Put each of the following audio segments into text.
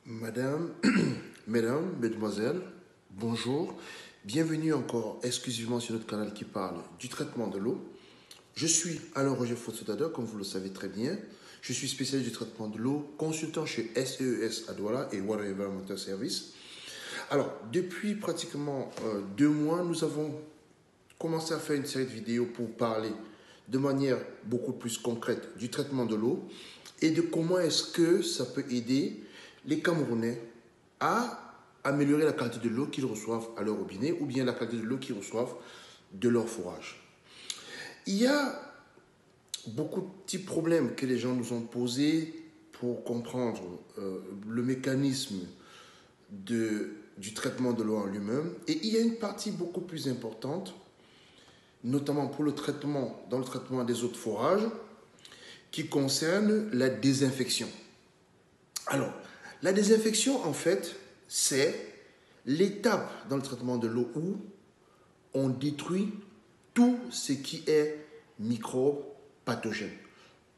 Madame, mesdames, mesdemoiselles, bonjour. Bienvenue encore exclusivement sur notre canal qui parle du traitement de l'eau. Je suis Alain Roger Fotsotada, comme vous le savez très bien. Je suis spécialiste du traitement de l'eau, consultant chez SEES à Douala et Water Environmental Service. Alors, depuis pratiquement 2 mois, nous avons commencé à faire une série de vidéos pour parler de manière beaucoup plus concrète du traitement de l'eau et de comment est-ce que ça peut aider les Camerounais à améliorer la qualité de l'eau qu'ils reçoivent à leur robinet ou bien la qualité de l'eau qu'ils reçoivent de leur forage. Il y a beaucoup de petits problèmes que les gens nous ont posés pour comprendre le mécanisme du traitement de l'eau en lui-même. Et il y a une partie beaucoup plus importante, notamment pour le traitement, dans le traitement des eaux de forage, qui concerne la désinfection. Alors, la désinfection, en fait, c'est l'étape dans le traitement de l'eau où on détruit tout ce qui est microbe pathogène,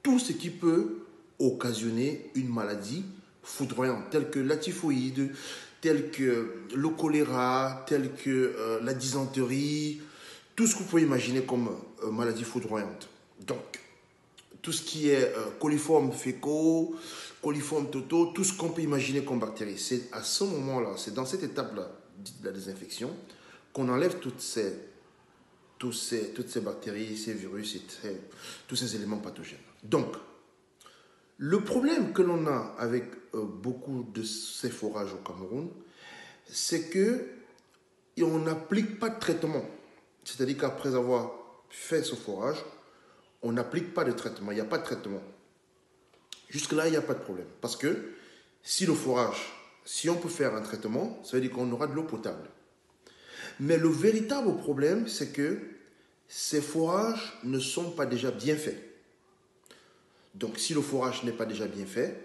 tout ce qui peut occasionner une maladie foudroyante, telle que la typhoïde, telle que le choléra, telle que la dysenterie, tout ce que vous pouvez imaginer comme maladie foudroyante. Donc, tout ce qui est coliformes fécaux, coliformes totaux, tout ce qu'on peut imaginer comme bactéries. C'est à ce moment-là, c'est dans cette étape-là de la désinfection qu'on enlève toutes ces bactéries, ces virus et tous ces éléments pathogènes. Donc, le problème que l'on a avec beaucoup de ces forages au Cameroun, c'est qu'on n'applique pas de traitement. C'est-à-dire qu'après avoir fait ce forage, on n'applique pas de traitement, il n'y a pas de traitement. Jusque-là, il n'y a pas de problème. Parce que si le forage, si on peut faire un traitement, ça veut dire qu'on aura de l'eau potable. Mais le véritable problème, c'est que ces forages ne sont pas déjà bien faits. Donc, si le forage n'est pas déjà bien fait,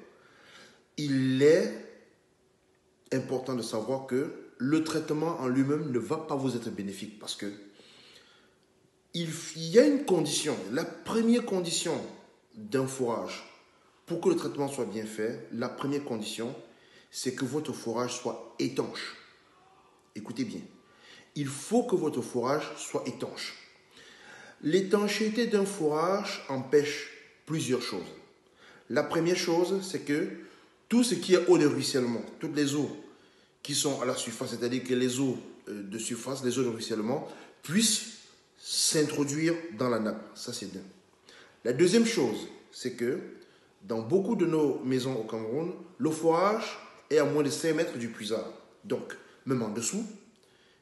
il est important de savoir que le traitement en lui-même ne va pas vous être bénéfique parce que il y a une condition, la première condition d'un forage pour que le traitement soit bien fait, la première condition, c'est que votre forage soit étanche. Écoutez bien, il faut que votre forage soit étanche. L'étanchéité d'un forage empêche plusieurs choses. La première chose, c'est que tout ce qui est eau de ruissellement, toutes les eaux qui sont à la surface, c'est-à-dire que les eaux de surface, les eaux de ruissellement, puissent s'introduire dans la nappe. Ça, c'est d'un. La deuxième chose, c'est que dans beaucoup de nos maisons au Cameroun, le forage est à moins de 5 mètres du puisard. Donc, même en dessous,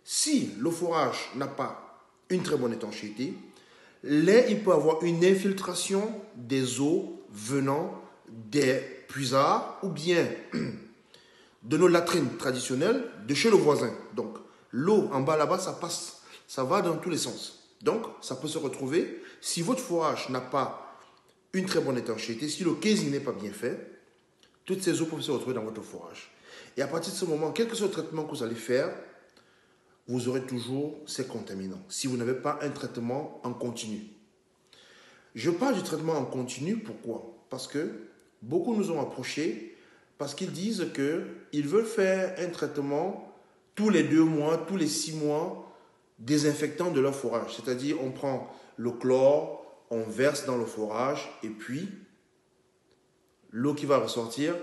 si le forage n'a pas une très bonne étanchéité, il peut avoir une infiltration des eaux venant des puisards ou bien de nos latrines traditionnelles de chez le voisin. Donc, l'eau en bas là-bas, ça passe, ça va dans tous les sens. Donc, ça peut se retrouver, si votre forage n'a pas une très bonne étanchéité, si le casing n'est pas bien fait, toutes ces eaux peuvent se retrouver dans votre forage. Et à partir de ce moment, quel que soit le traitement que vous allez faire, vous aurez toujours ces contaminants, si vous n'avez pas un traitement en continu. Je parle du traitement en continu, pourquoi? Parce que beaucoup nous ont approchés parce qu'ils disent qu'ils veulent faire un traitement tous les 2 mois, tous les 6 mois, désinfectant de leur forage. C'est-à-dire, on prend le chlore, on verse dans le forage et puis l'eau qui va ressortir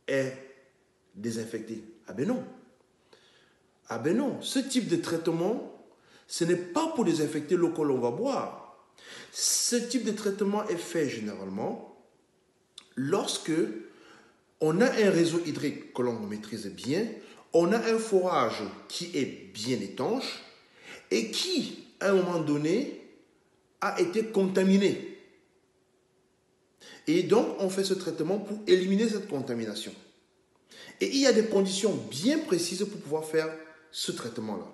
est désinfectée. Ah ben non. Ah ben non. Ce type de traitement, ce n'est pas pour désinfecter l'eau que l'on va boire. Ce type de traitement est fait généralement lorsque on a un réseau hydrique que l'on maîtrise bien, on a un forage qui est bien étanche et qui, à un moment donné, a été contaminé. Et donc, on fait ce traitement pour éliminer cette contamination. Et il y a des conditions bien précises pour pouvoir faire ce traitement-là.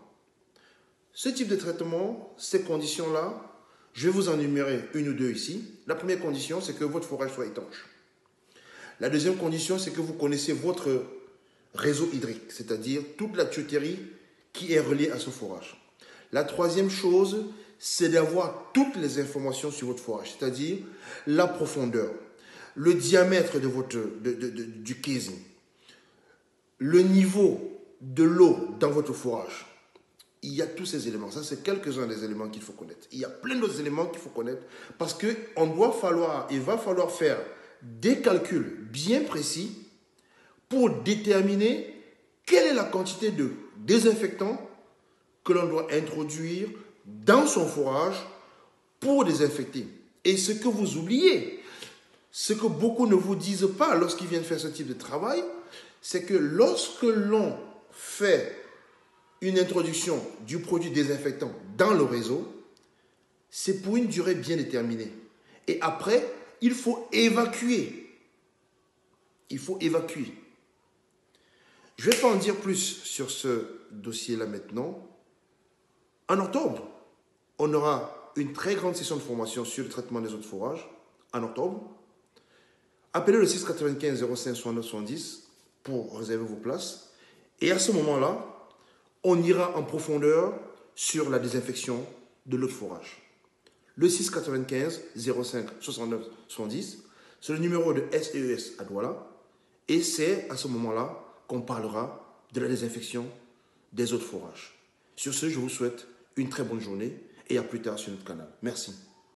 Ce type de traitement, ces conditions-là, je vais vous en énumérer une ou deux ici. La première condition, c'est que votre forage soit étanche. La deuxième condition, c'est que vous connaissez votre réseau hydrique, c'est-à-dire toute la tuyauterie qui est reliée à ce forage. La troisième chose, c'est d'avoir toutes les informations sur votre forage, c'est-à-dire la profondeur, le diamètre du casing, le niveau de l'eau dans votre fourrage. Il y a tous ces éléments. Ça, c'est quelques-uns des éléments qu'il faut connaître. Il y a plein d'autres éléments qu'il faut connaître parce qu'il va falloir faire des calculs bien précis pour déterminer quelle est la quantité de désinfectant que l'on doit introduire dans son fourrage pour désinfecter. Et ce que vous oubliez, ce que beaucoup ne vous disent pas lorsqu'ils viennent faire ce type de travail, c'est que lorsque l'on fait une introduction du produit désinfectant dans le réseau, c'est pour une durée bien déterminée. Et après, il faut évacuer. Il faut évacuer. Je ne vais pas en dire plus sur ce dossier-là maintenant. En octobre, on aura une très grande session de formation sur le traitement des eaux de forage. En octobre, appelez le 695 05 69 70 pour réserver vos places. Et à ce moment-là, on ira en profondeur sur la désinfection de l'eau de forage. Le 695 05 69 70, c'est le numéro de SES à Douala. Et c'est à ce moment-là qu'on parlera de la désinfection des eaux de forage. Sur ce, je vous souhaite une très bonne journée et à plus tard sur notre canal. Merci.